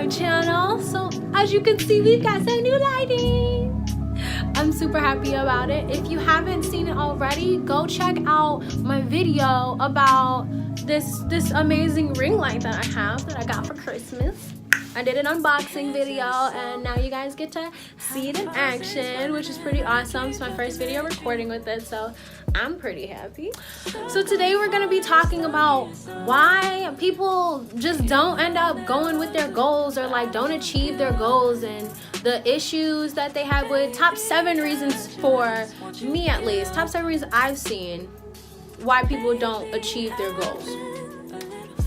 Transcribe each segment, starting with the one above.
channel. So as you can see, we've got some new lighting. I'm super happy about it. If you haven't seen it already, go check out my video about this amazing ring light that I have that I got for Christmas. I did an unboxing video and now you guys get to see it in action, which is pretty awesome. It's my first video recording with it, so I'm pretty happy. So today we're going to be talking about why people just don't end up going with their goals, or like don't achieve their goals, and the issues that they have with top 7 reasons, for me at least, top 7 reasons I've seen why people don't achieve their goals.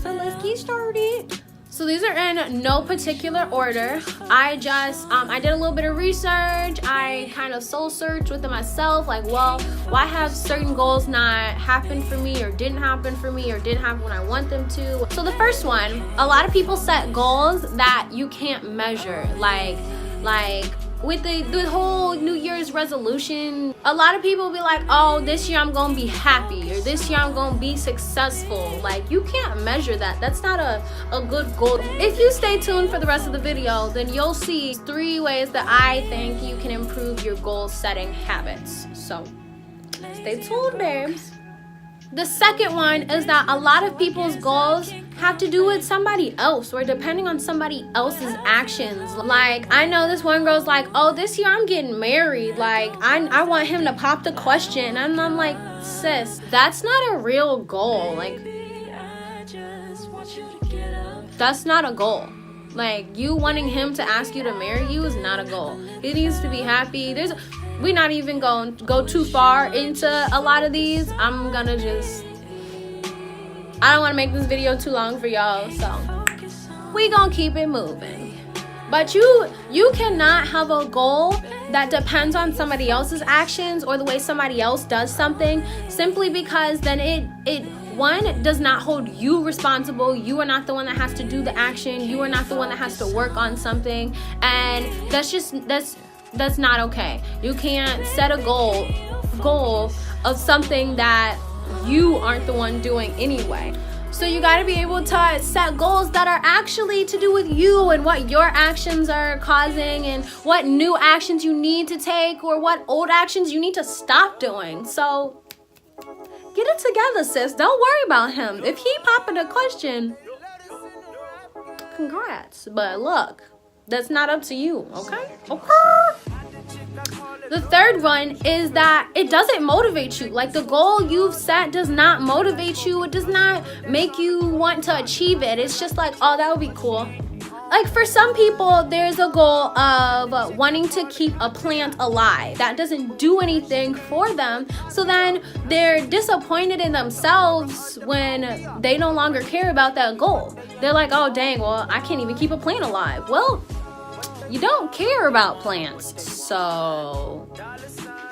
So let's get started. So these are in no particular order. I just, I did a little bit of research. I kind of soul searched within myself, like, well, why have certain goals not happened for me, or didn't happen for me, or didn't happen when I want them to? So the first one, a lot of people set goals that you can't measure, like with the whole New Year's resolution, a lot of people be like, oh, this year I'm gonna be happy, or this year I'm gonna be successful. Like, you can't measure that. That's not a good goal. If you stay tuned for the rest of the video, then you'll see 3 ways that I think you can improve your goal setting habits. So stay tuned, babes. The second one is that a lot of people's goals have to do with somebody else, or depending on somebody else's actions. Like, I know this one girl's like, oh, this year I'm getting married. Like, I want him to pop the question. And I'm like, sis, that's not a real goal. Like, that's not a goal. Like, you wanting him to ask you to marry you is not a goal. He needs to be happy. We're not even going to go too far into a lot of these. I'm gonna just, I don't want to make this video too long for y'all, so we gonna keep it moving. But you cannot have a goal that depends on somebody else's actions or the way somebody else does something, simply because then it one, does not hold you responsible. You are not the one that has to do the action. You are not the one that has to work on something, and that's not okay. You can't set a goal of something that you aren't the one doing anyway. So you got to be able to set goals that are actually to do with you, and what your actions are causing, and what new actions you need to take, or what old actions you need to stop doing. So get it together, sis. Don't worry about him. If he popping a question, congrats. But look, that's not up to you, okay? The third one is that it doesn't motivate you. Like, the goal you've set does not motivate you. It does not make you want to achieve it. It's just like, oh, that would be cool. Like, for some people, there's a goal of wanting to keep a plant alive. That doesn't do anything for them. So then they're disappointed in themselves when they no longer care about that goal. They're like, oh, dang, well, I can't even keep a plant alive. Well, you don't care about plants. So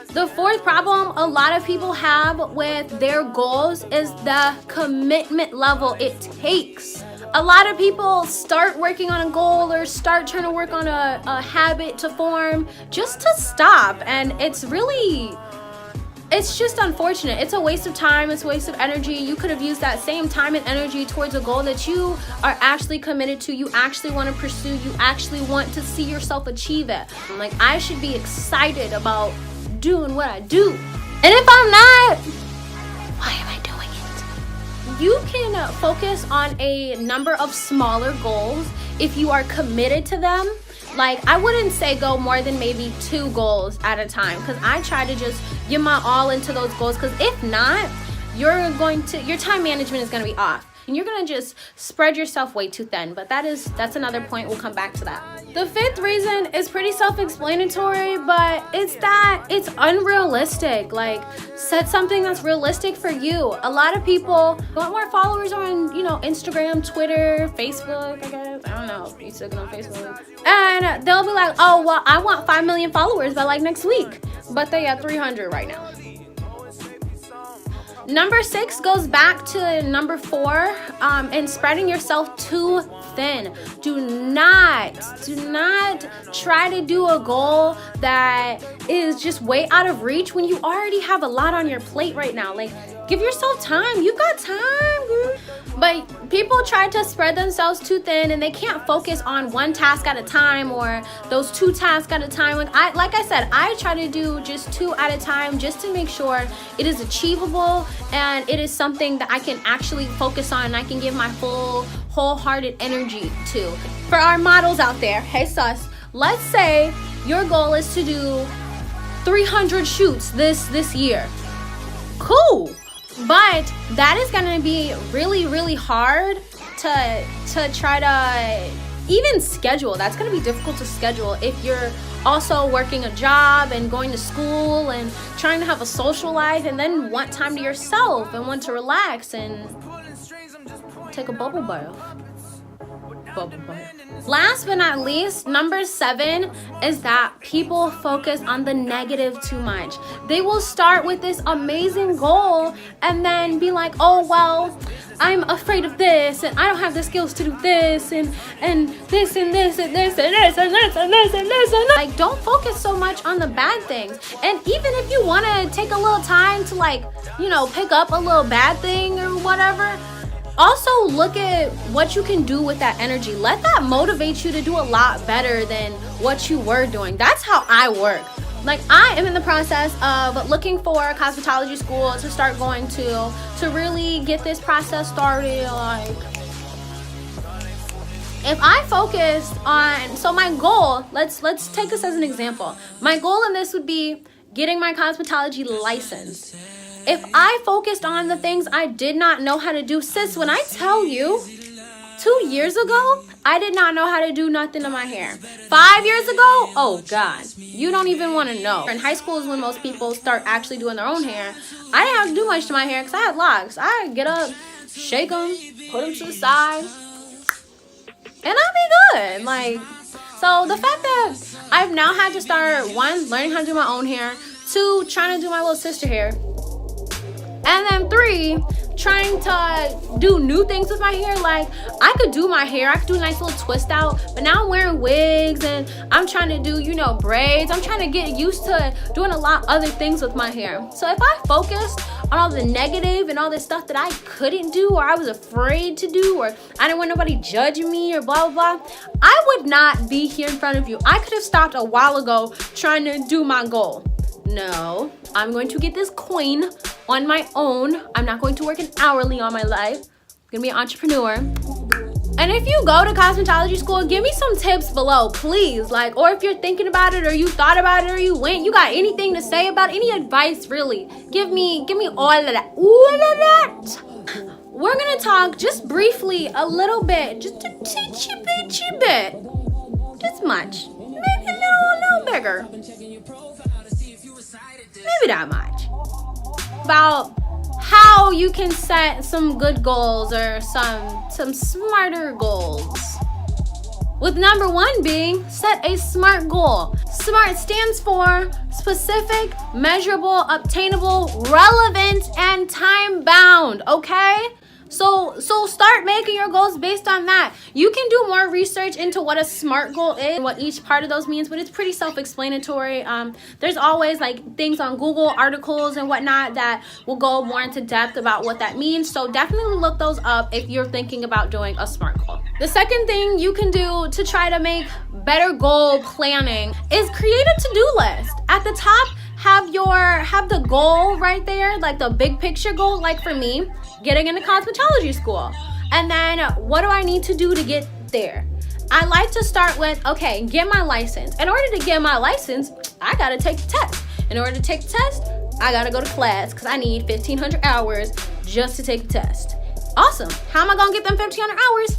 the fourth problem a lot of people have with their goals is the commitment level it takes. A lot of people start working on a goal, or start trying to work on a habit to form, just to stop. And it's just unfortunate. It's a waste of time. It's a waste of energy. You could have used that same time and energy towards a goal that you are actually committed to, you actually want to pursue, you actually want to see yourself achieve it. Like, I should be excited about doing what I do. And if I'm not, why am I doing it? You can focus on a number of smaller goals if you are committed to them. Like, I wouldn't say go more than maybe 2 goals at a time, because I try to just give my all into those goals, because if not, your time management is going to be off, and you're going to just spread yourself way too thin. But that's another point. We'll come back to that. The 5th reason is pretty self-explanatory, but it's that it's unrealistic. Like, set something that's realistic for you. A lot of people want more followers on, Instagram, Twitter, Facebook, I guess. I don't know. You still on Facebook? And they'll be like, oh, well, I want 5 million followers by like next week. But they have 300 right now. Number 6 goes back to number 4, and spreading yourself too thin. Do not try to do a goal that is just way out of reach when you already have a lot on your plate right now. Like, give yourself time. You got time, girl. But people try to spread themselves too thin and they can't focus on one task at a time or those 2 tasks at a time. Like I said, I try to do just 2 at a time just to make sure it is achievable and it is something that I can actually focus on and I can give my full wholehearted energy to. For our models out there, hey sus, let's say your goal is to do 300 shoots this year. Cool. But that is going to be really, really hard to try to even schedule. That's going to be difficult to schedule if you're also working a job and going to school and trying to have a social life and then want time to yourself and want to relax and take a bubble bath. Last but not least, number 7 is that people focus on the negative too much. They will start with this amazing goal and then be like, oh, well, I'm afraid of this and I don't have the skills to do this and this and this and this and this and this and this and this and this. Like, don't focus so much on the bad things. And even if you want to take a little time to, like, you know, pick up a little bad thing or whatever, also look at what you can do with that energy. Let that motivate you to do a lot better than what you were doing. That's how I work. Like, I am in the process of looking for a cosmetology school to start going to really get this process started. Like, if I focused on, so my goal, let's take this as an example. My goal in this would be getting my cosmetology license. If I focused on the things I did not know how to do, sis, when I tell you, 2 years ago, I did not know how to do nothing to my hair. 5 years ago, oh God, you don't even want to know. In high school is when most people start actually doing their own hair. I didn't have to do much to my hair because I had locks. I'd get up, shake them, put them to the side, and I'd be good. Like, so the fact that I've now had to start, 1, learning how to do my own hair, 2, trying to do my little sister hair, and then 3, trying to do new things with my hair. Like, I could do my hair, I could do a nice little twist out, but now I'm wearing wigs and I'm trying to do, you know, braids. I'm trying to get used to doing a lot other things with my hair. So if I focused on all the negative and all this stuff that I couldn't do or I was afraid to do or I didn't want nobody judging me or blah, blah, blah, I would not be here in front of you. I could have stopped a while ago trying to do my goal. No, I'm going to get this coin on my own. I'm not going to work an hourly on my life. I'm gonna be an entrepreneur. And if you go to cosmetology school, give me some tips below, please. Like, or if you're thinking about it or you thought about it or you went, you got anything to say about any advice, really, give me all of that. All of that. We're gonna talk just briefly a little bit, just a teensy bitchy bit. Just much. Maybe a little bigger. Maybe that much. About how you can set some good goals or some smarter goals. With number 1 being set a SMART goal. SMART stands for specific, measurable, obtainable, relevant, and time bound, okay? So start making your goals based on that. You can do more research into what a SMART goal is and what each part of those means, but it's pretty self-explanatory. There's always like things on Google, articles and whatnot that will go more into depth about what that means. So definitely look those up if you're thinking about doing a SMART goal. The second thing you can do to try to make better goal planning is create a to-do list. At the top, have the goal right there, like the big picture goal, like for me, getting into cosmetology school. And then what do I need to do to get there? I like to start with, okay, get my license. In order to get my license, I gotta take the test. In order to take the test, I gotta go to class because I need 1,500 hours just to take the test. Awesome. How am I gonna get them 1,500 hours?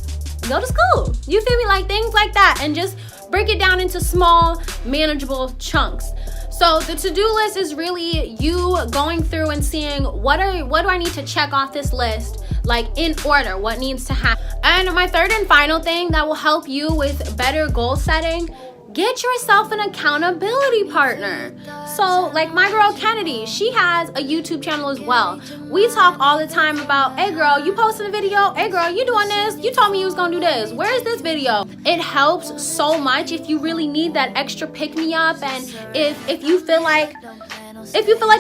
Go to school. You feel me? Like things like that, and just break it down into small, manageable chunks. So the to-do list is really you going through and seeing what do I need to check off this list, like in order, what needs to happen. And my third and final thing that will help you with better goal setting, Get yourself an accountability partner. So like my girl Kennedy, she has a YouTube channel as well. We talk all the time about, hey girl, you posted a video, hey girl, you doing this, you told me you was gonna do this, where is this video? It helps so much if you really need that extra pick-me-up, and if you feel like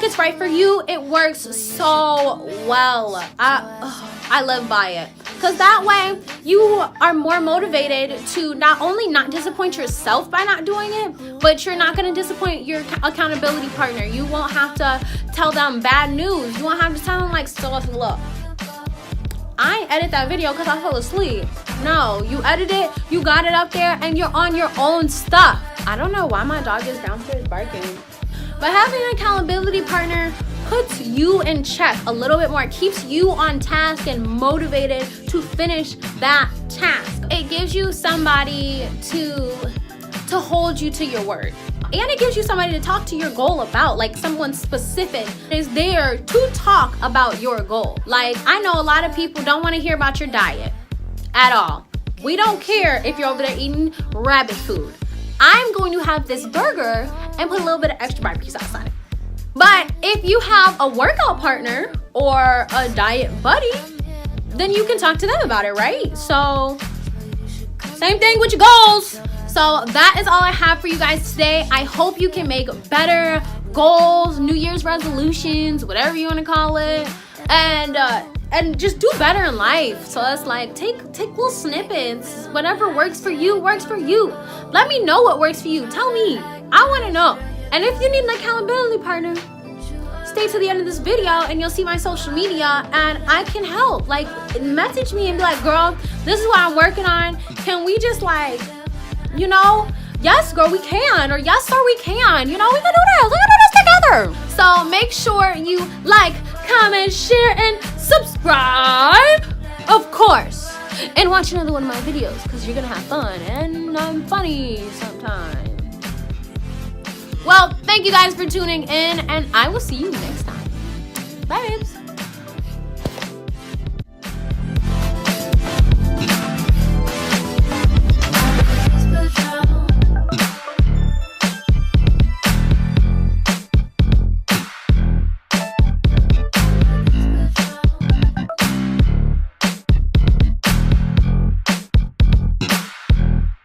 it's right for you, it works so well. I live by it. Because that way, you are more motivated to not only not disappoint yourself by not doing it, but you're not going to disappoint your accountability partner. You won't have to tell them bad news. You won't have to tell them like, so look, I ain't edit that video because I fell asleep. No, you edit it, you got it up there, and you're on your own stuff. I don't know why my dog is downstairs barking. But having an accountability partner puts you in check a little bit more. It keeps you on task and motivated to finish that task. It gives you somebody to hold you to your word. And it gives you somebody to talk to your goal about, like someone specific is there to talk about your goal. Like, I know a lot of people don't want to hear about your diet at all. We don't care if you're over there eating rabbit food. I'm going to have this burger and put a little bit of extra barbecue sauce on it. But if you have a workout partner or a diet buddy, then you can talk to them about it, right? So same thing with your goals. So that is all I have for you guys today. I hope you can make better goals, New Year's resolutions, whatever you want to call it, and just do better in life. So it's like take little snippets. Whatever works for you works for you. Let me know what works for you. Tell me. I want to know. And if you need an accountability partner, stay to the end of this video and you'll see my social media and I can help. Like, message me and be like, girl, this is what I'm working on. Can we just like, you know, yes, girl, we can. Or yes, sir, we can. You know, we can do this. We can do this together. So make sure you like, comment, share, and subscribe, of course. And watch another one of my videos because you're going to have fun. And I'm funny sometimes. Well, thank you guys for tuning in, and I will see you next time. Bye, babes.